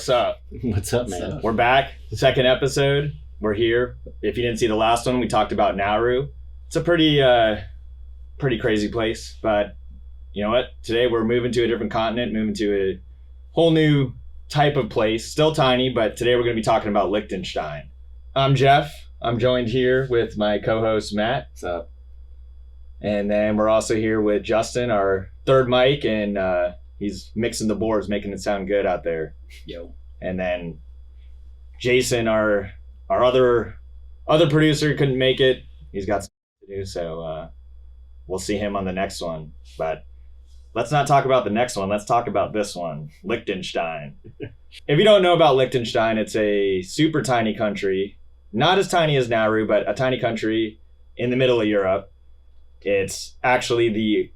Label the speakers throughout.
Speaker 1: What's up?
Speaker 2: What's up, man?
Speaker 1: We're back. Second episode. We're here. If you didn't see the last one, we talked about Nauru. It's a pretty crazy place. But you know what? Today we're moving to a different continent, moving to a whole new type of place. Still tiny, but today we're going to be talking about Liechtenstein. I'm Jeff. I'm joined here with my co-host, Matt.
Speaker 2: What's up?
Speaker 1: And then we're also here with Justin, our third mic, and he's mixing the boards, making it sound good out there.
Speaker 2: Yo.
Speaker 1: And then Jason, our other producer, couldn't make it. He's got something to do, so we'll see him on the next one. But let's not talk about the next one. Let's talk about this one, Liechtenstein. If you don't know about Liechtenstein, it's a super tiny country. Not as tiny as Nauru, but a tiny country in the middle of Europe. It's actually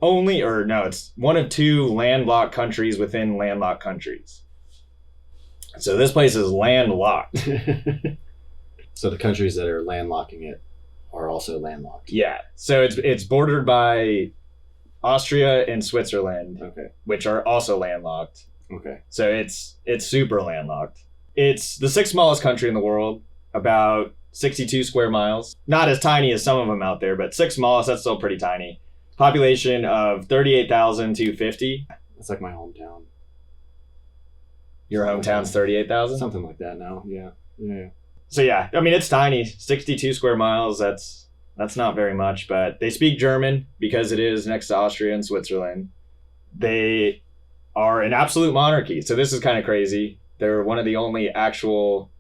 Speaker 1: it's one of two landlocked countries within landlocked countries. So this place is landlocked.
Speaker 2: So the countries that are landlocking it are also landlocked.
Speaker 1: Yeah. So it's bordered by Austria and Switzerland,
Speaker 2: Okay.
Speaker 1: which are also landlocked.
Speaker 2: Okay.
Speaker 1: So it's super landlocked. It's the sixth smallest country in the world, about 62 square miles. Not as tiny as some of them out there, but sixth smallest, that's still pretty tiny. Population of 38,250.
Speaker 2: That's like my hometown.
Speaker 1: Your hometown's 38,000?
Speaker 2: Something like that now. Yeah.
Speaker 1: So yeah, I mean, it's tiny. 62 square miles, that's not very much, but they speak German because it is next to Austria and Switzerland. They are an absolute monarchy. So this is kind of crazy. They're one of the only actual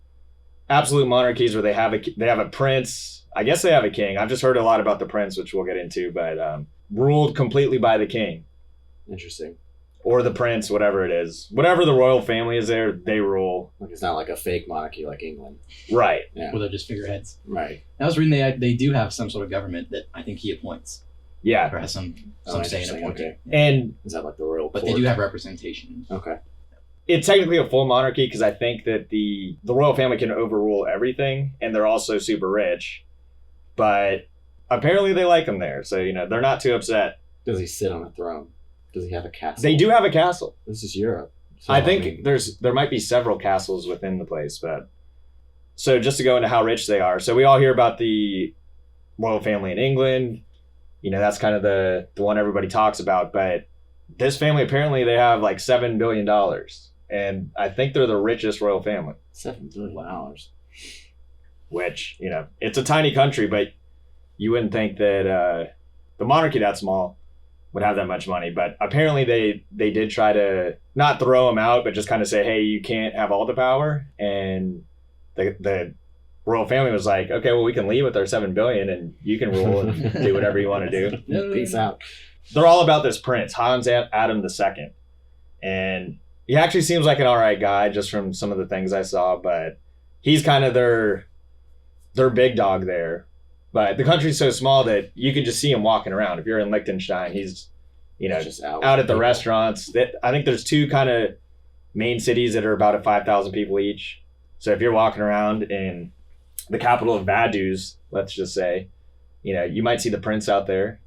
Speaker 1: absolute monarchies where they have a prince. I guess they have a king. I've just heard a lot about the prince, which we'll get into, but ruled completely by the king.
Speaker 2: Interesting.
Speaker 1: Or the prince, whatever it is. Whatever the royal family is there, they rule.
Speaker 2: Like it's not like a fake monarchy like England.
Speaker 1: Right.
Speaker 2: Yeah.
Speaker 3: Well, they're just figureheads.
Speaker 2: Right.
Speaker 3: I was reading they do have some sort of government that I think he appoints.
Speaker 1: Yeah.
Speaker 3: Or has some say in appointing.
Speaker 2: Okay.
Speaker 1: And
Speaker 2: Is that like the royal
Speaker 3: But
Speaker 2: court?
Speaker 3: they do have representation.
Speaker 2: Okay.
Speaker 1: it's technically a full monarchy because I think that the royal family can overrule everything, and they're also super rich. But apparently they like him there, so they're not too upset.
Speaker 2: Does he sit on a throne? Does he have a castle?
Speaker 1: They do have a castle.
Speaker 2: This is Europe. So,
Speaker 1: I think there might be several castles within the place, but so just to go into how rich they are. So we all hear about the royal family in England. That's kind of the one everybody talks about, but this family, apparently they have like $7 billion, and I think they're the richest royal family.
Speaker 2: $7 billion.
Speaker 1: Which, it's a tiny country, but you wouldn't think that the monarchy that small would have that much money. But apparently they did try to not throw them out, but just kind of say, hey, you can't have all the power. And the royal family was like, okay, well, we can leave with our $7 billion and you can rule and do whatever you want to do.
Speaker 2: Peace out.
Speaker 1: They're all about this prince, Hans Adam II. And he actually seems like an all right guy just from some of the things I saw, but he's kind of their big dog there. But the country's so small that you can just see him walking around. If you're in Liechtenstein, he's,
Speaker 2: just
Speaker 1: out at the restaurants. I think there's two kind of main cities that are about 5,000 people each. So if you're walking around in the capital of Vaduz, let's just say, you might see the prince out there.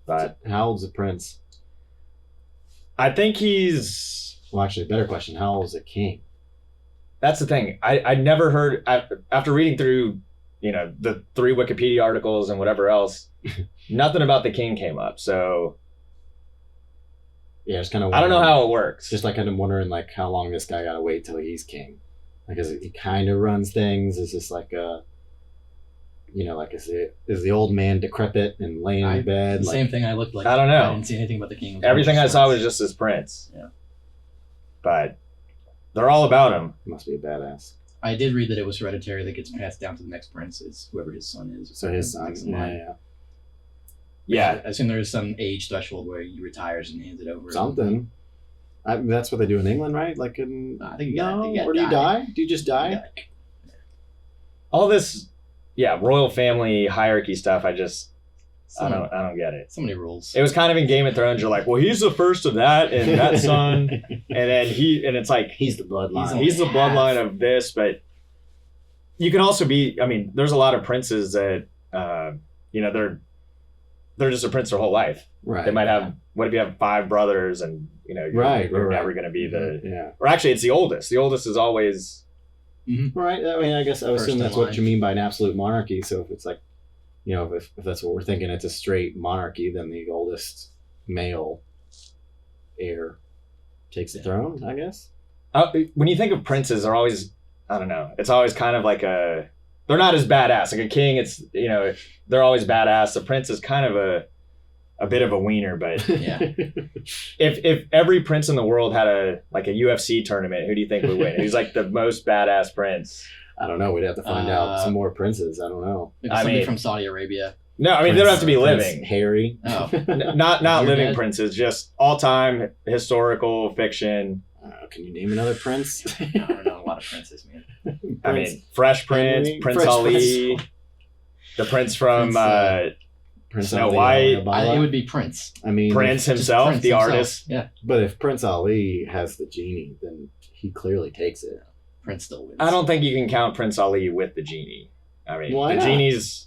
Speaker 1: But
Speaker 2: how old's the prince?
Speaker 1: I think he's...
Speaker 2: Well, actually, better question. How old is the king?
Speaker 1: That's the thing. I never heard... After reading through, the 3 Wikipedia articles and whatever else, nothing about the king came up. So...
Speaker 2: Yeah, it's kind of...
Speaker 1: I don't know how it works.
Speaker 2: Just like kind of wondering like how long this guy got to wait till he's king. Like, he kind of runs things? Is this like a... is the old man decrepit and laying in bed?
Speaker 3: Same thing I looked like.
Speaker 1: I don't know.
Speaker 3: I didn't see anything about the king.
Speaker 1: Everything I saw was just his prince.
Speaker 3: Yeah.
Speaker 1: But they're all about him.
Speaker 2: He must be a badass.
Speaker 3: I did read that it was hereditary that gets passed down to the next prince, is whoever his son is.
Speaker 2: So his son.
Speaker 1: Yeah.
Speaker 3: I assume there is some age threshold where he retires and hands it over.
Speaker 2: Something. That's what they do in England, right? Like in...
Speaker 3: I think
Speaker 2: or do you die? Do you just die?
Speaker 1: All this, royal family hierarchy stuff, I don't get it.
Speaker 3: So many rules.
Speaker 1: It was kind of in Game of Thrones. You're like, well, he's the first of that and that son, and then it's like
Speaker 2: he's the bloodline.
Speaker 1: He's the bloodline of this, but you can also be. I mean, there's a lot of princes that, they're they're just a prince their whole life.
Speaker 2: Right.
Speaker 1: They might have, what if you have 5 brothers and, you know, you're never going to be the,
Speaker 2: Yeah.
Speaker 1: or actually it's the oldest. The oldest is always,
Speaker 2: Right. I mean, I guess I would
Speaker 3: First
Speaker 2: assume
Speaker 3: in
Speaker 2: that's what
Speaker 3: line.
Speaker 2: you mean by an absolute monarchy. So if it's like, you know, if that's what we're thinking, it's a straight monarchy, then the oldest male heir takes the throne, I guess.
Speaker 1: when you think of princes, they're always, I don't know, it's always kind of like they're not as badass. Like a king, it's, you know, they're always badass. The prince is kind of a bit of a wiener, but
Speaker 3: Yeah.
Speaker 1: if every prince in the world had a UFC tournament, who do you think would win? Who's like the most badass prince?
Speaker 2: I don't know. We'd have to find out some more princes. I don't know.
Speaker 3: Maybe
Speaker 1: I
Speaker 3: somebody
Speaker 1: mean-
Speaker 3: from Saudi Arabia.
Speaker 1: No, I mean they don't have to be
Speaker 2: Prince
Speaker 1: living.
Speaker 2: Harry.
Speaker 3: Oh,
Speaker 1: Not
Speaker 3: You're
Speaker 1: living
Speaker 3: dead?
Speaker 1: princes, just all time historical fiction.
Speaker 2: Can you name another prince?
Speaker 3: I don't know a lot of princes, man.
Speaker 1: I mean, Fresh Prince,
Speaker 2: Henry,
Speaker 1: Prince
Speaker 2: Fresh
Speaker 1: Ali, the prince from
Speaker 2: Prince
Speaker 1: Snow
Speaker 2: Ali,
Speaker 1: White.
Speaker 2: Amidala.
Speaker 3: It would be Prince.
Speaker 2: I mean,
Speaker 1: Prince
Speaker 3: Just
Speaker 1: himself,
Speaker 3: Prince
Speaker 1: the
Speaker 3: himself.
Speaker 1: artist.
Speaker 3: Yeah,
Speaker 2: but if Prince Ali has the genie, then he clearly takes it.
Speaker 3: Prince still wins.
Speaker 1: I don't think you can count Prince Ali with the genie. I mean,
Speaker 2: Why
Speaker 1: the
Speaker 2: not?
Speaker 1: genie's.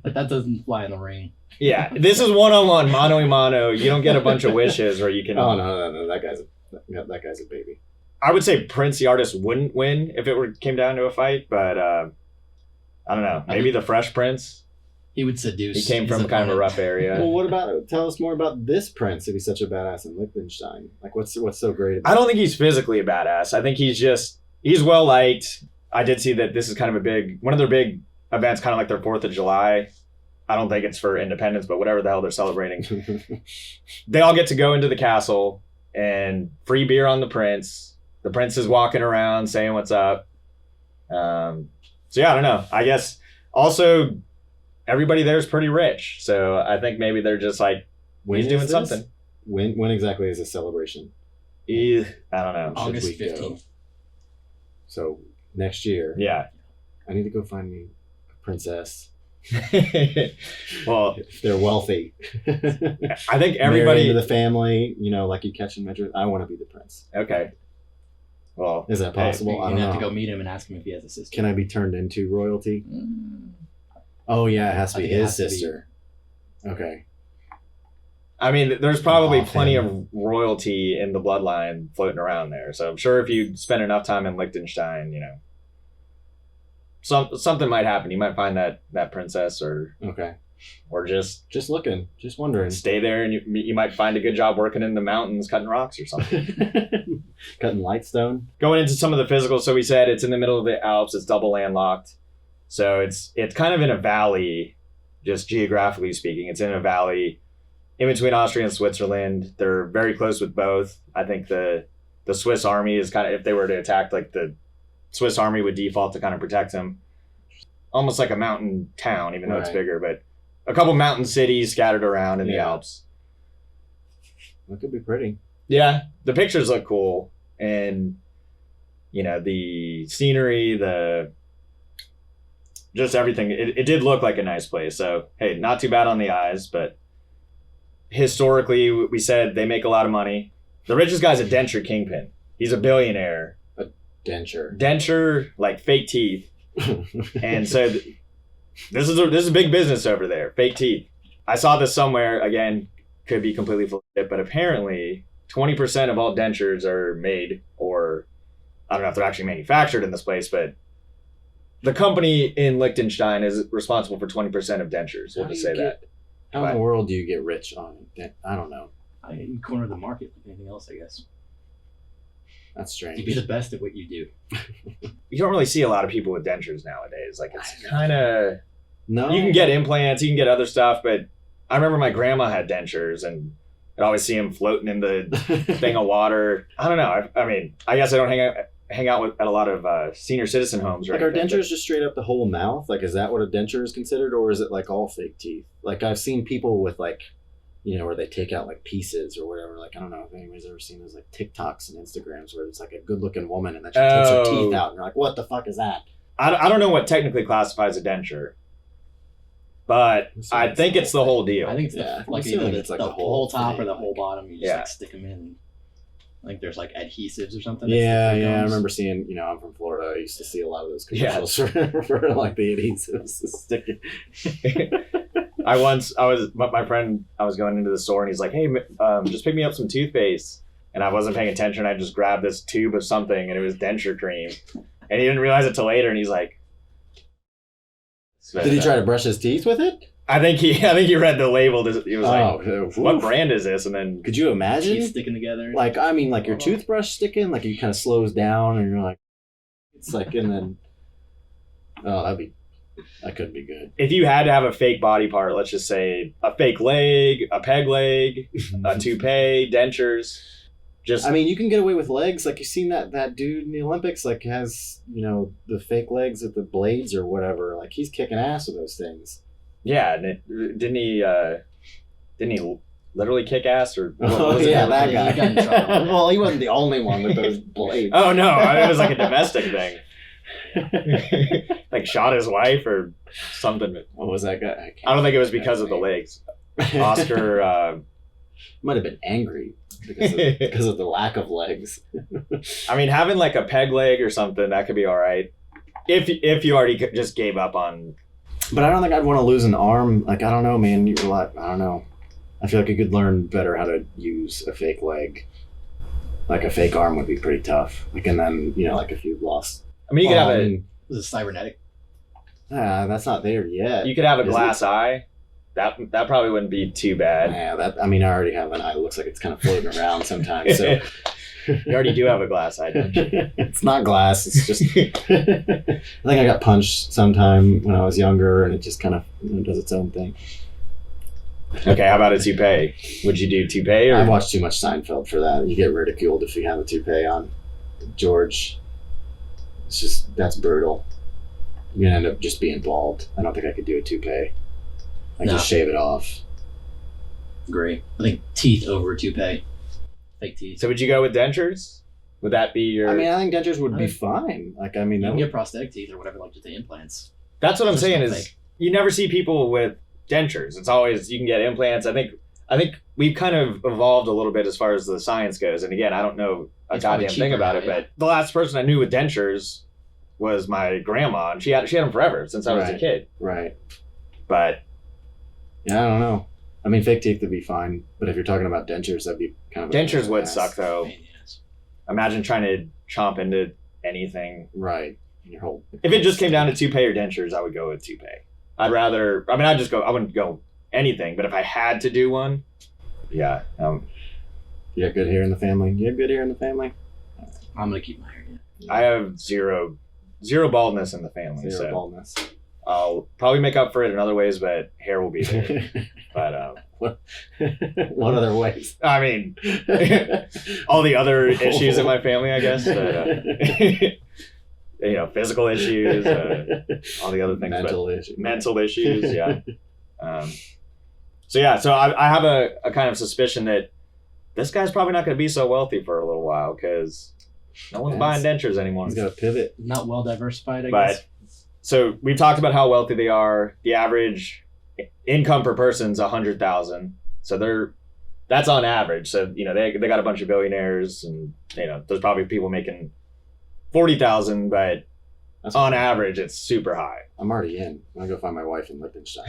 Speaker 3: But that doesn't fly in the ring.
Speaker 1: Yeah, this is one-on-one, mano-a-mano. You don't get a bunch of wishes where you can.
Speaker 2: Oh no! That guy's a baby.
Speaker 1: I would say Prince, the artist, wouldn't win if it came down to a fight, but I don't know. Maybe the Fresh Prince.
Speaker 3: He would seduce.
Speaker 1: He came
Speaker 3: his
Speaker 1: from kind of a
Speaker 3: opponent.
Speaker 1: rough area.
Speaker 2: Well, what about? Tell us more about this prince. If he's such a badass in Liechtenstein, like what's so great about?
Speaker 1: I don't think he's physically a badass. I think he's well liked. I did see that this is kind of one of their big events, kind of like their 4th of July. I don't think it's for independence, but whatever the hell they're celebrating. They all get to go into the castle and free beer on the prince. The prince is walking around saying what's up. So yeah, I don't know. I guess also everybody there is pretty rich. So I think maybe they're just like,
Speaker 2: When
Speaker 1: he's
Speaker 2: is
Speaker 1: doing
Speaker 2: this?
Speaker 1: something.
Speaker 2: When exactly is this celebration?
Speaker 1: I don't know.
Speaker 3: August
Speaker 2: we go?
Speaker 3: 15th.
Speaker 2: So next year.
Speaker 1: Yeah.
Speaker 2: I need to go find me a princess.
Speaker 1: Well,
Speaker 2: If they're wealthy.
Speaker 1: I think
Speaker 2: Marry
Speaker 1: everybody.
Speaker 2: into the family, you know, like you catch in Madrid. I want to be the prince.
Speaker 1: Okay. Well,
Speaker 2: Is that possible?
Speaker 3: You're
Speaker 2: I
Speaker 3: gonna
Speaker 2: don't
Speaker 3: have
Speaker 2: know.
Speaker 3: to go meet him and ask him if he has a sister.
Speaker 2: Can I be turned into royalty?
Speaker 3: Mm.
Speaker 2: Oh yeah, it has to
Speaker 3: I
Speaker 2: be
Speaker 3: think it
Speaker 2: his
Speaker 3: has to be.
Speaker 2: sister. Okay.
Speaker 1: I mean, there's probably
Speaker 2: Off
Speaker 1: plenty
Speaker 2: him.
Speaker 1: of royalty in the bloodline floating around there. So I'm sure if you spend enough time in Liechtenstein, you know, something might happen. You might find that princess, or
Speaker 2: Okay.
Speaker 1: just
Speaker 2: Looking, just wondering.
Speaker 1: stay there, and you might find a good job working in the mountains, cutting rocks or something.
Speaker 2: Cutting lightstone.
Speaker 1: Going into some of the physical, so we said it's in the middle of the Alps. It's double landlocked, so it's kind of in a valley, just geographically speaking. It's in a valley in between Austria and Switzerland. They're very close with both. I think the Swiss army is kind of, if they were to attack, like the Swiss army would default to kind of protect them. Almost like a mountain town, even though it's
Speaker 2: Right.
Speaker 1: bigger, but a couple mountain cities scattered around in the
Speaker 2: Yeah.
Speaker 1: Alps.
Speaker 2: That could be pretty.
Speaker 1: Yeah, the pictures look cool, and you know, the scenery, just everything. It did look like a nice place. So hey, not too bad on the eyes, but historically, we said they make a lot of money. The richest guy's a denture kingpin. He's a billionaire.
Speaker 2: Denture.
Speaker 1: Denture, like fake teeth, and so this is a big business over there. Fake teeth. I saw this somewhere. Again, could be completely full of shit, but apparently 20% of all dentures are made, or I don't know if they're actually manufactured in this place, but the company in Liechtenstein is responsible for 20% of dentures. We'll
Speaker 2: How do
Speaker 1: just
Speaker 2: you
Speaker 1: say that.
Speaker 2: How in the world do you get rich on it? I don't know.
Speaker 3: You corner the market like anything else, I guess.
Speaker 2: That's strange.
Speaker 3: You be the best at what you do.
Speaker 1: You don't really see a lot of people with dentures nowadays. Like, it's
Speaker 2: I know.
Speaker 1: kind of,
Speaker 2: No.
Speaker 1: you can get implants, you can get other stuff, but I remember my grandma had dentures, and I'd always see them floating in the thing of water. I don't know. I mean, I guess I don't hang out at a lot of senior citizen homes. Or
Speaker 2: Like, are
Speaker 1: anything,
Speaker 2: dentures just straight up the whole mouth? Like, is that what a denture is considered, or is it like all fake teeth? Like, I've seen people with like, you know, where they take out like pieces or whatever. Like, I don't know if anybody's ever seen those like TikToks and Instagrams where it's like a good looking woman and then she takes her teeth out and you're like, what the fuck is that?
Speaker 1: I don't know what technically classifies a denture, but I think it's the whole deal.
Speaker 3: I think it's
Speaker 2: Yeah,
Speaker 3: like
Speaker 2: I'm assuming
Speaker 3: either
Speaker 2: it's like
Speaker 3: the
Speaker 2: the
Speaker 3: whole
Speaker 2: whole
Speaker 3: top
Speaker 2: thing,
Speaker 3: or the
Speaker 2: like-
Speaker 3: whole bottom. You just
Speaker 1: Yeah.
Speaker 3: like stick them in. I think there's like adhesives or something.
Speaker 2: Yeah,
Speaker 3: that stick to
Speaker 2: yeah. I
Speaker 3: gums.
Speaker 2: remember seeing, you know, I'm from Florida. I used to see a lot of those
Speaker 1: Yeah.
Speaker 2: commercials for like the adhesives sticking.
Speaker 1: My friend, I was going into the store and he's like, hey, just pick me up some toothpaste. And I wasn't paying attention. I just grabbed this tube of something and it was denture cream. And he didn't realize it till later. And he's like,
Speaker 2: did he try to brush his teeth with it?
Speaker 1: I think he read the label. He was like, what brand is this? And then
Speaker 2: could you imagine
Speaker 3: teeth sticking together?
Speaker 2: Like, I mean, like your toothbrush sticking, like it kind of slows down and you're like, it's like, and then, that could be good.
Speaker 1: If you had to have a fake body part, let's just say a fake leg, a peg leg, a toupee, dentures.
Speaker 2: I mean, you can get away with legs. Like, you seen that dude in the Olympics, like, has, the fake legs with the blades or whatever. Like, he's kicking ass with those things.
Speaker 1: Yeah. Didn't he literally kick ass? Or
Speaker 2: that guy. He got in trouble. Well, he wasn't the only one with those blades.
Speaker 1: Oh, no. It was like a domestic thing. Like, shot his wife or something.
Speaker 2: What was that guy?
Speaker 1: I don't think it was because of the legs. Oscar...
Speaker 2: might have been angry because of the lack of legs.
Speaker 1: I mean, having like a peg leg or something, that could be all right. If you already just gave up on.
Speaker 2: But I don't think I'd want to lose an arm. Like, I don't know, man. I don't know. I feel like you could learn better how to use a fake leg. Like a fake arm would be pretty tough. Like, and then, like if you've lost.
Speaker 1: I mean, you could have
Speaker 3: Was it cybernetic?
Speaker 2: That's not there yet.
Speaker 1: You could have a glass eye. That probably wouldn't be too bad.
Speaker 2: Yeah, I already have an eye. It looks like it's kind of floating around sometimes. So
Speaker 1: you already do have a glass eye, don't you?
Speaker 2: It's not glass. It's just. I think I got punched sometime when I was younger, and it just kind of does its own thing.
Speaker 1: Okay, how about a toupee? Would you do toupee? Or?
Speaker 2: I watched too much Seinfeld for that. You get ridiculed if you have a toupee on. George, that's brutal. You're going to end up just being bald. I don't think I could do a toupee. Just shave it off.
Speaker 3: Great. I think teeth over toupee. Fake teeth.
Speaker 1: So would you go with dentures? Would that be your...
Speaker 2: I think dentures would be fine.
Speaker 3: You can get prosthetic teeth or whatever, like just the implants.
Speaker 1: That's what I'm saying is you never see people with dentures. It's always, you can get implants. I think we've kind of evolved a little bit as far as the science goes. And again, I don't know a goddamn thing about it, but the last person I knew with dentures was my grandma, and she had them forever since I was a kid.
Speaker 2: Right.
Speaker 1: But...
Speaker 2: yeah, I don't know. Fake teeth would be fine, but if you're talking about dentures, that'd be kind of...
Speaker 1: Dentures would suck, though. Imagine trying to chomp into anything.
Speaker 2: Right. Your whole...
Speaker 1: If it just came down to toupee or dentures, I would go with toupee. I wouldn't go anything, but if I had to do one, yeah.
Speaker 2: You have good hair in the family?
Speaker 3: I'm going to keep my hair,
Speaker 1: yeah. I have zero baldness in the family.
Speaker 2: Zero baldness.
Speaker 1: I'll probably make up for it in other ways, but hair will be there. But
Speaker 2: what other ways?
Speaker 1: I mean, all the other issues in my family, I guess. But, physical issues, all the other things. Mental issues, yeah. So I have a kind of suspicion that this guy's probably not going to be so wealthy for a little while because no one's buying dentures anymore.
Speaker 2: He's got to pivot.
Speaker 3: Not well diversified, I guess.
Speaker 1: So we've talked about how wealthy they are. The average income per person is $100,000. So that's on average. So they got a bunch of billionaires, and there's probably people making $40,000, but on average it's super high.
Speaker 2: I'm already in. I'm gonna go find my wife in Liechtenstein.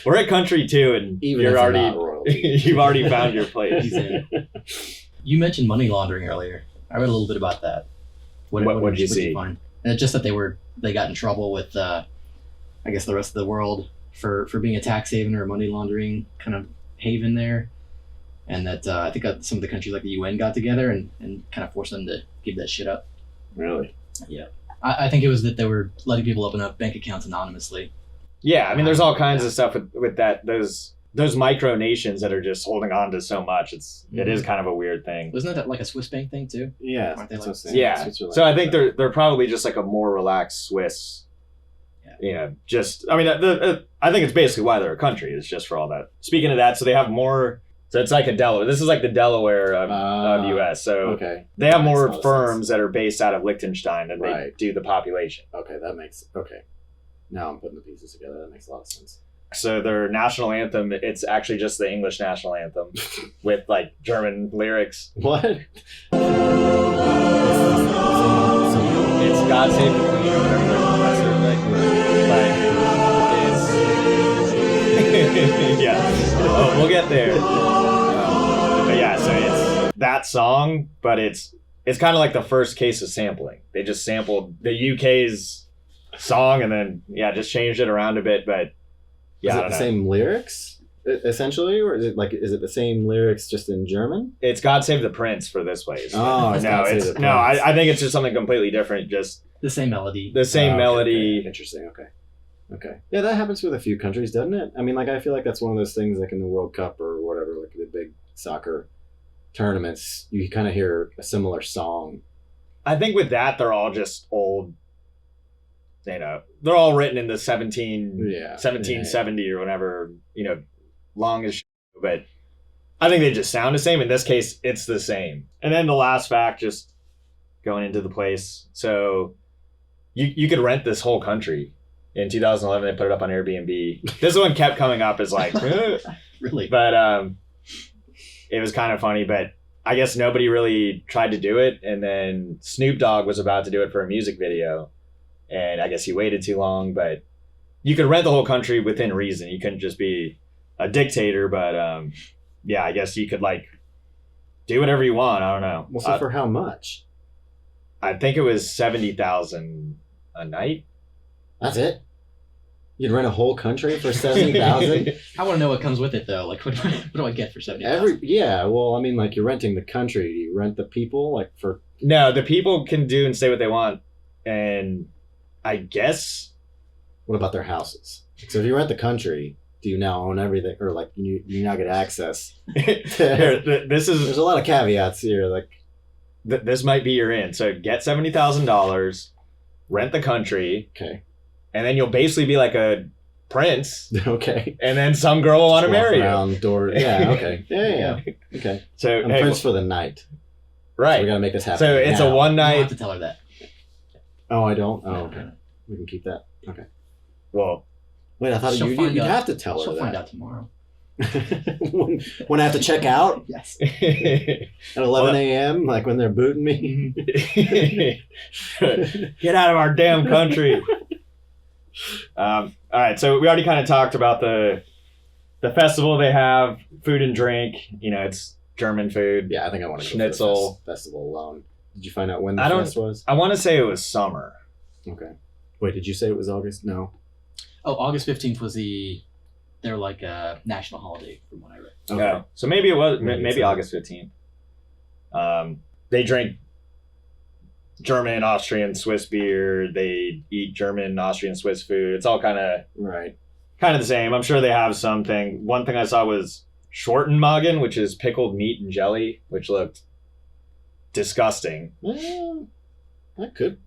Speaker 1: We're at country too, and you've already found your place.
Speaker 3: You mentioned money laundering earlier. I read a little bit about that.
Speaker 1: What did you see?
Speaker 3: You find? Just that they got in trouble with, I guess, the rest of the world for being a tax haven or a money laundering kind of haven there, and that I think some of the countries like the UN got together and kind of forced them to give that shit up.
Speaker 2: Really?
Speaker 3: Yeah. I think it was that they were letting people open up bank accounts anonymously.
Speaker 1: Yeah, there's all kinds of stuff with that. Those micro nations that are just holding on to so much. It is kind of a weird thing.
Speaker 3: Wasn't that like a Swiss bank thing too?
Speaker 2: Yeah.
Speaker 3: Aren't they
Speaker 1: yeah. So I think they're probably just like a more relaxed Swiss. Yeah. I think it's basically why they're a country. It's just for all that. Speaking of that, so they have more. So it's like a Delaware. This is like the Delaware of U.S. So they have more firms that are based out of Liechtenstein than they do the population.
Speaker 2: Okay, now I'm putting the pieces together. That makes a lot of sense.
Speaker 1: So their national anthem, it's actually just the English national anthem with like German lyrics.
Speaker 2: What?
Speaker 1: It's God Save the Queen or whatever. That's their thing. But We'll get there. But yeah, so it's that song, but it's kind of like the first case of sampling. They just sampled the UK's song and then just changed it around a bit. But
Speaker 2: is it the same lyrics essentially, or is it the same lyrics just in German?
Speaker 1: It's "God Save the Prince" for this place.
Speaker 2: Oh,
Speaker 1: I think it's just something completely different. Just
Speaker 3: the same melody.
Speaker 1: The same melody.
Speaker 2: Okay. Interesting. Okay. Yeah, that happens with a few countries, doesn't it? I mean, like I feel like that's one of those things, like in the World Cup or whatever, like the big soccer tournaments, you kind of hear a similar song.
Speaker 1: I think with that, they're all just old. They're all written in the 1770 or whatever, long as but I think they just sound the same. In this case, it's the same. And then the last fact, just going into the place. So you could rent this whole country. In 2011, they put it up on Airbnb. This one kept coming up as like,
Speaker 3: really?
Speaker 1: But it was kind of funny, but I guess nobody really tried to do it. And then Snoop Dogg was about to do it for a music video. And I guess he waited too long, but you could rent the whole country within reason. You couldn't just be a dictator, but I guess you could like do whatever you want. I don't know.
Speaker 2: Well, so for how much?
Speaker 1: I think it was 70,000 a night.
Speaker 2: That's it? You'd rent a whole country for 70,000?
Speaker 3: I want to know what comes with it though. Like, what do I get for 70,000?
Speaker 2: Yeah, well, I mean, like you're renting the country. Do you rent the people, like for?
Speaker 1: No, the people can do and say what they want, and I guess.
Speaker 2: What about their houses? So if you rent the country, do you now own everything, or like you now get access?
Speaker 1: There's
Speaker 2: a lot of caveats here. Like,
Speaker 1: this might be your in. So get $70,000, rent the country.
Speaker 2: Okay.
Speaker 1: And then you'll basically be like a prince.
Speaker 2: Okay.
Speaker 1: And then some girl will want to marry you.
Speaker 2: Yeah, okay. Yeah. Okay.
Speaker 1: So
Speaker 2: I'm prince for the night.
Speaker 1: Right.
Speaker 2: So we got to make this happen.
Speaker 1: So it's a one night.
Speaker 3: You don't have to tell her that.
Speaker 2: Oh, I don't? Oh, okay. We can keep that. Okay.
Speaker 1: Well.
Speaker 2: Wait, I thought you'd have to tell her
Speaker 3: She'll
Speaker 2: that.
Speaker 3: find out tomorrow.
Speaker 2: when I have to check out?
Speaker 3: Yes.
Speaker 2: At 11 a.m., like when they're booting me?
Speaker 1: Get out of our damn country. All right, so we already kind of talked about the festival they have, food and drink. It's German food.
Speaker 2: Yeah, I think I want to go
Speaker 1: Schnitzel.
Speaker 2: For the festival alone. Did you find out when the fest was?
Speaker 1: I want to say it was summer.
Speaker 2: Okay. Wait, did you say it was August? No.
Speaker 3: Oh, August 15th was they're like a national holiday from what I read.
Speaker 1: Okay. Yeah. So maybe it was maybe August 15th. They drink German, Austrian, Swiss beer. They eat German, Austrian, Swiss food. It's all kind of the same. I'm sure they have something. One thing I saw was Schwartenmagen, which is pickled meat and jelly, which looked disgusting.
Speaker 2: Well, that could.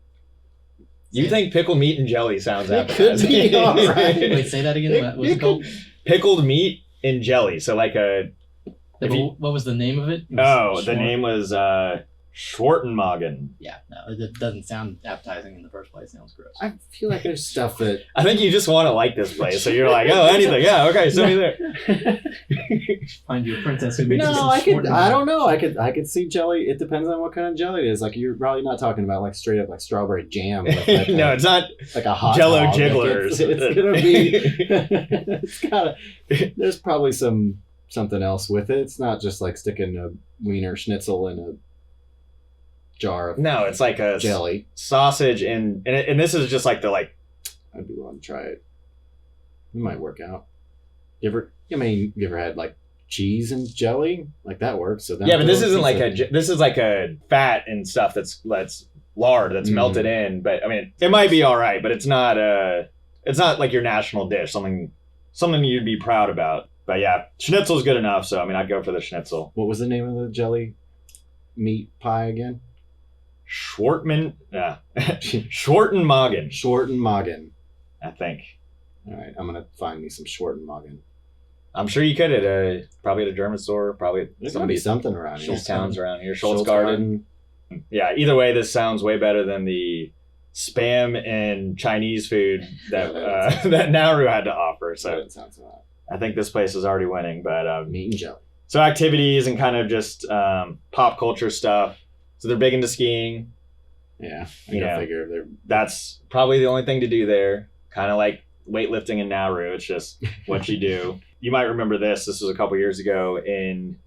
Speaker 1: You think pickled meat and jelly sounds
Speaker 2: appetizing? It could be all right.
Speaker 3: Wait, say that again. What's it called?
Speaker 1: Pickled meat and jelly. So like
Speaker 3: what was the name of it?
Speaker 1: The name was Schwartenmagen.
Speaker 3: Yeah, no, it doesn't sound appetizing in the first place. It sounds gross.
Speaker 2: I feel like there's stuff that...
Speaker 1: I think you just want to like this place, so you're like, oh, anything. Yeah, okay, send me there.
Speaker 3: Find you a princess who makes
Speaker 2: I don't know. I could see jelly. It depends on what kind of jelly it is. Like, you're probably not talking about like straight up like strawberry jam. With, like,
Speaker 1: no, it's not
Speaker 2: like a hot
Speaker 1: Jello
Speaker 2: dog.
Speaker 1: jigglers.
Speaker 2: Like it's gonna be... it's gotta... There's probably something else with it. It's not just like sticking a wiener schnitzel in a jar of
Speaker 1: it's like a
Speaker 2: jelly
Speaker 1: sausage and this is just like
Speaker 2: I'd be willing to try it. It might work out. You ever had like cheese and jelly? Like that works. So
Speaker 1: but this isn't like this is like a fat and stuff that's lard that's melted in. But I mean, it might be all right, but it's not like your national dish, something you'd be proud about. But yeah, schnitzel's good enough. So I mean, I'd go for the schnitzel.
Speaker 2: What was the name of the jelly meat pie again?
Speaker 1: Schwartenmagen.
Speaker 2: Schwartenmagen.
Speaker 1: I think.
Speaker 2: All right, I'm gonna find me some Schwartenmagen.
Speaker 1: I'm sure you could at probably at a German store, probably
Speaker 2: there's gonna be something around here.
Speaker 1: Towns around here. Schultz Garden. Yeah, either way, this sounds way better than the spam and Chinese food that Nauru had to offer. So
Speaker 2: that sounds bad.
Speaker 1: I think this place is already winning, but
Speaker 2: meat and jelly.
Speaker 1: So activities and kind of just pop culture stuff. So they're big into skiing.
Speaker 2: Yeah, I figure
Speaker 1: that's probably the only thing to do there. Kind of like weightlifting in Nauru. It's just what you do. you might remember this. This was a couple years ago in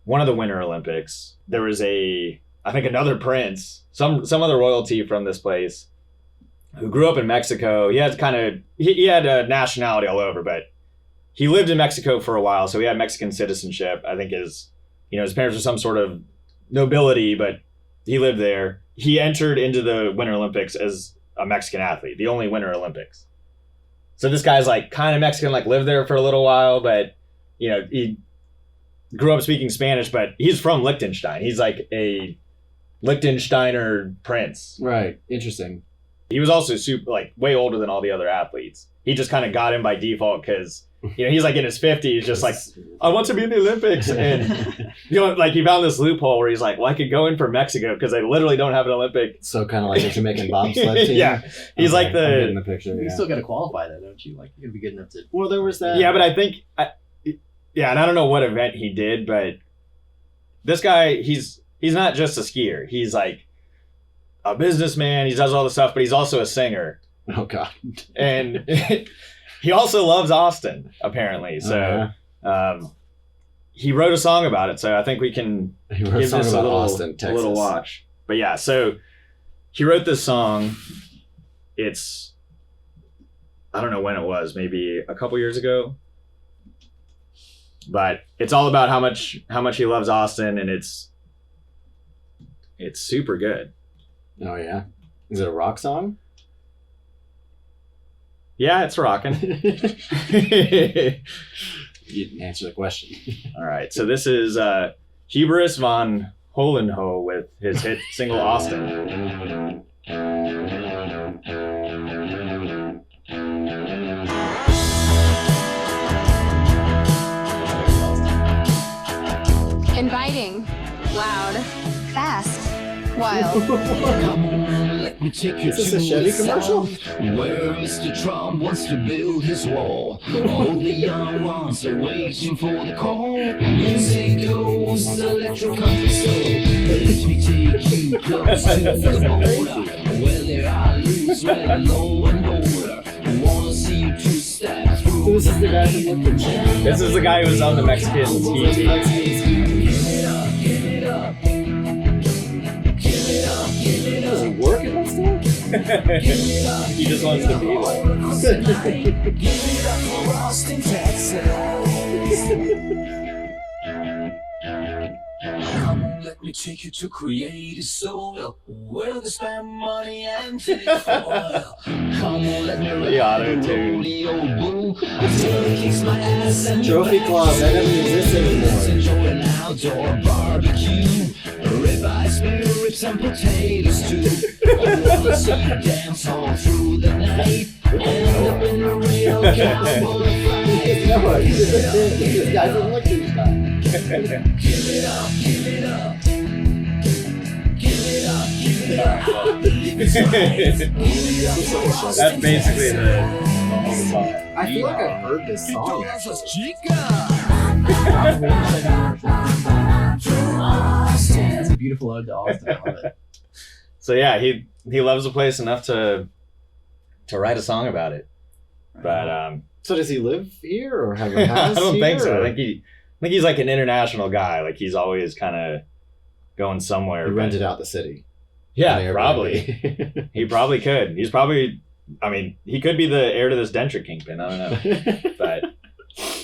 Speaker 1: one of the Winter Olympics. There was I think another prince, some other royalty from this place, who grew up in Mexico. He had he had a nationality all over, but he lived in Mexico for a while, so he had Mexican citizenship. I think his parents were some sort of nobility, but he lived there. He entered into the Winter Olympics as a Mexican athlete, the only Winter Olympics. So this guy's like kind of Mexican, like lived there for a little while, but he grew up speaking Spanish, but he's from Liechtenstein. He's like a Liechtensteiner prince.
Speaker 2: Right. Interesting.
Speaker 1: He was also way older than all the other athletes. He just kind of got in by default because he's like in his 50s, just like, I want to be in the Olympics. And like he found this loophole where he's like, well, I could go in for Mexico because they literally don't have an Olympic.
Speaker 2: So kind of like a Jamaican bobsled team.
Speaker 1: Yeah, he's like
Speaker 2: I'm getting the picture.
Speaker 3: You still got to qualify though, don't you? Like you got to be good enough to.
Speaker 2: Well, there was that.
Speaker 1: Yeah, but I think and I don't know what event he did, but this guy, he's not just a skier. He's like a businessman. He does all the stuff, but he's also a singer.
Speaker 2: Oh God.
Speaker 1: And he also loves Austin, apparently. So he wrote a song about it. So I think we can give this a little watch. But yeah, so he wrote this song. It's, I don't know when it was, maybe a couple years ago. But it's all about how much he loves Austin, and it's super good.
Speaker 2: Oh yeah. Is it a rock song?
Speaker 1: Yeah, it's rocking.
Speaker 2: You didn't answer the question.
Speaker 1: All right, so this is Hubertus von Hohenlohe with his hit single Austin.
Speaker 4: Inviting, loud, fast, wild.
Speaker 5: Come on, let me take you
Speaker 2: Is this
Speaker 5: to
Speaker 2: a Chevy
Speaker 5: the
Speaker 2: commercial?
Speaker 5: south, where Mr. Trump wants to build his wall. All the young ones are waiting for the call. Music goes electro country soul. Let me take you close to the border, where there are loose, where the low and older. Wanna see you two-step through.
Speaker 2: This is the guy who looked at
Speaker 1: This is the guy who was on the Mexican ski team.
Speaker 2: Does he work at that store?
Speaker 1: He just wants to be there.
Speaker 5: Give it up for Austin, Texas. Come, let me take you to creative soul, where they spend money and take oil. Come on, let me
Speaker 1: The auto-tune.
Speaker 5: rodeo bull. Kicks my ass and
Speaker 2: Trophy Club, that doesn't exist
Speaker 5: Let's
Speaker 2: anymore.
Speaker 5: enjoy an outdoor barbecue. Ribeye, spare ribs and potatoes too. I wanna see you dance all through the night. End up in a real cowboy fight.
Speaker 2: No, he's this guy from Liechtenstein.
Speaker 5: Give it up, give it up. Give it up, give it up. It's right. Give it up for
Speaker 1: That's
Speaker 5: Austin,
Speaker 1: basically
Speaker 5: Texas.
Speaker 1: the whole song.
Speaker 2: I feel like I've heard this song.
Speaker 5: Las chicas.
Speaker 3: It's a beautiful ode to Austin. I love it.
Speaker 1: So yeah, he loves the place enough to write a song about it. But
Speaker 2: So does he live here or have
Speaker 1: I
Speaker 2: a house
Speaker 1: don't
Speaker 2: here,
Speaker 1: think so.
Speaker 2: or-
Speaker 1: I think he's like an international guy. Like he's always kind of going somewhere.
Speaker 2: He
Speaker 1: but-
Speaker 2: rented out the city.
Speaker 1: Yeah,
Speaker 2: On Airbnb.
Speaker 1: probably. He probably could. He's probably. I mean, he could be the heir to this denture kingpin. I don't know. But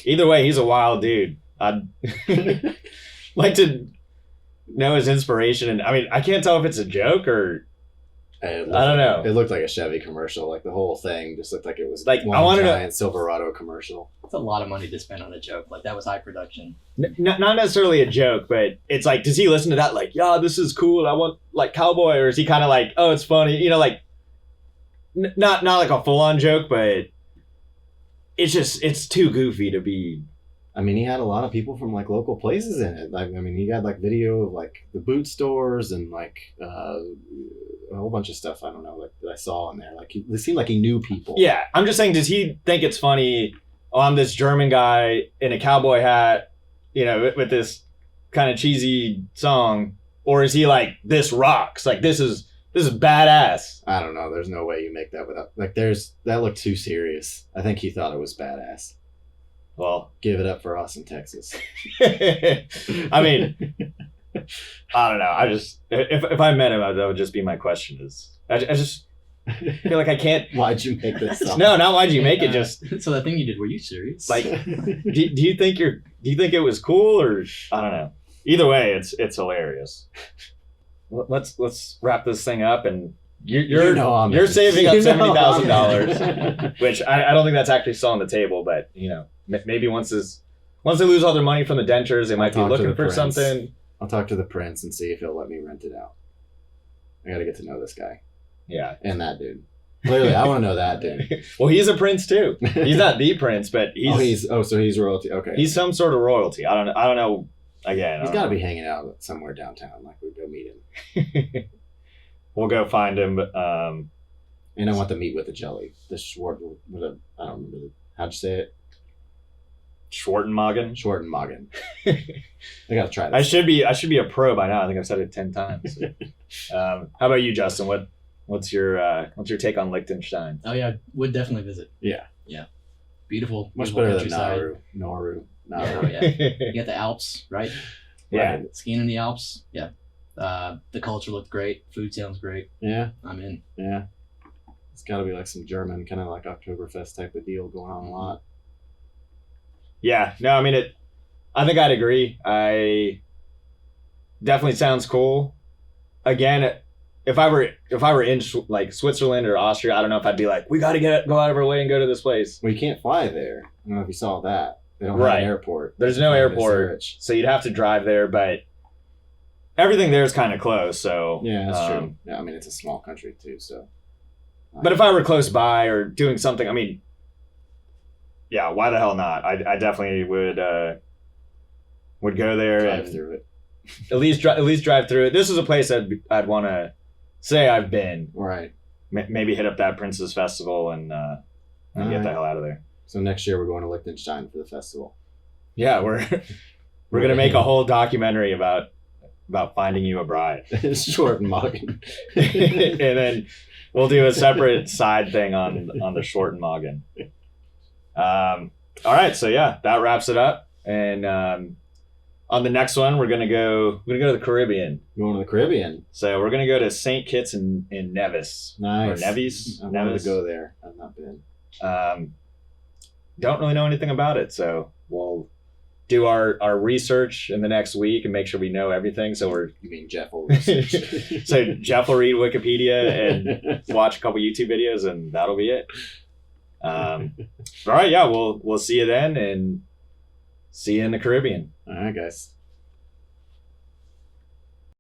Speaker 1: either way, he's a wild dude. I'd like to know his inspiration. And I mean, I can't tell if it's a joke or
Speaker 2: I don't
Speaker 1: know.
Speaker 2: It looked like a Chevy commercial. Like the whole thing just looked like it was
Speaker 1: Like,
Speaker 2: one
Speaker 1: I wanna know-
Speaker 2: giant Silverado commercial.
Speaker 3: It's a lot of money to spend on a joke. Like that was high production.
Speaker 1: not necessarily a joke, but it's like, does he listen to that? Like, yeah, this is cool. I want like cowboy, or is he kind of like, oh, it's funny, like not like a full on joke, but it's too goofy to be.
Speaker 2: I mean, he had a lot of people from like local places in it. Like, I mean, he had like video of like the boot stores and like a whole bunch of stuff. I don't know, like that I saw in there. Like, it seemed like he knew people.
Speaker 1: Yeah, I'm just saying, does he think it's funny? Oh, I'm this German guy in a cowboy hat, with this kind of cheesy song, or is he like, this rocks? Like this is badass.
Speaker 2: I don't know. There's no way you make that without that looked too serious. I think he thought it was badass.
Speaker 1: Well,
Speaker 2: give it up for us in Texas.
Speaker 1: I mean, I don't know. I just if I met him, that would just be my question. Is I just feel like I can't.
Speaker 2: Why'd you make this up?
Speaker 1: No, not why'd you make it. Just
Speaker 3: So that thing you did, were you serious?
Speaker 1: like, do you think it was cool, or I don't know. Either way, it's hilarious. Let's wrap this thing up, and you're saving up $70,000, which I don't think that's actually still on the table. But maybe once they lose all their money from the dentures, they might be looking for something.
Speaker 2: I'll talk to the prince and see if he'll let me rent it out. I got to get to know this guy.
Speaker 1: Yeah,
Speaker 2: and that dude. Clearly, I want to know that dude.
Speaker 1: Well, he's a prince too. He's not the prince, but
Speaker 2: so he's royalty. Okay,
Speaker 1: he's some sort of royalty. I don't know. Again,
Speaker 2: he's got to be hanging out somewhere downtown. Like we go meet him.
Speaker 1: We'll go find him.
Speaker 2: And I want to meet with the jelly. The I don't remember how'd you say it.
Speaker 1: Schwartenmagen.
Speaker 2: I gotta try this.
Speaker 1: I should be a pro by now. I think I've said it 10 times. How about you, Justin? What's your take on Liechtenstein?
Speaker 3: Oh yeah, would definitely visit.
Speaker 2: Yeah.
Speaker 3: Beautiful.
Speaker 2: Much
Speaker 3: beautiful
Speaker 2: better than
Speaker 3: countryside.
Speaker 2: Nauru.
Speaker 3: Oh, yeah. You got the Alps, right?
Speaker 1: Yeah.
Speaker 3: Right. Skiing in the Alps. Yeah. The culture looked great. Food sounds great.
Speaker 2: Yeah.
Speaker 3: I'm in.
Speaker 2: Yeah. It's got to be like some German kind of like Oktoberfest type of deal going on a lot.
Speaker 1: Yeah. No, I mean I think I'd agree. I definitely sounds cool. Again, if I were in like Switzerland or Austria, I don't know if I'd be like, we got to go out of our way and go to this place.
Speaker 2: Well, you can't fly there. I don't know if you saw that. They don't have an airport.
Speaker 1: There's no airport, so you'd have to drive there. But everything there is kind of close. So
Speaker 2: yeah, that's true. Yeah, I mean it's a small country too. So,
Speaker 1: but if I were close by or doing something, I mean, yeah, why the hell not? I definitely would go there
Speaker 2: drive
Speaker 1: and
Speaker 2: through it.
Speaker 1: at least drive through it. This is a place I'd want to say I've been.
Speaker 2: Right.
Speaker 1: Maybe hit up that Prince's Festival and get the hell out of there.
Speaker 2: So next year we're going to Liechtenstein for the festival.
Speaker 1: Yeah, we're gonna make a whole documentary about finding you a bride.
Speaker 2: Schwartenmagen.
Speaker 1: And then we'll do a separate side thing on the Schwartenmagen. All right, so yeah, that wraps it up. And on the next one, we're gonna go to the Caribbean.
Speaker 2: Going to the Caribbean.
Speaker 1: So we're gonna go to St. Kitts and Nevis.
Speaker 2: Nice.
Speaker 1: Or Nevis.
Speaker 2: I wanted to go there. I've not been.
Speaker 1: Don't really know anything about it, so we'll do our research in the next week and make sure we know everything. So
Speaker 2: You mean Jeff will research?
Speaker 1: So Jeff will read Wikipedia and watch a couple YouTube videos, and that'll be it. All right, yeah, we'll see you then, and see you in the Caribbean.
Speaker 2: All right, guys.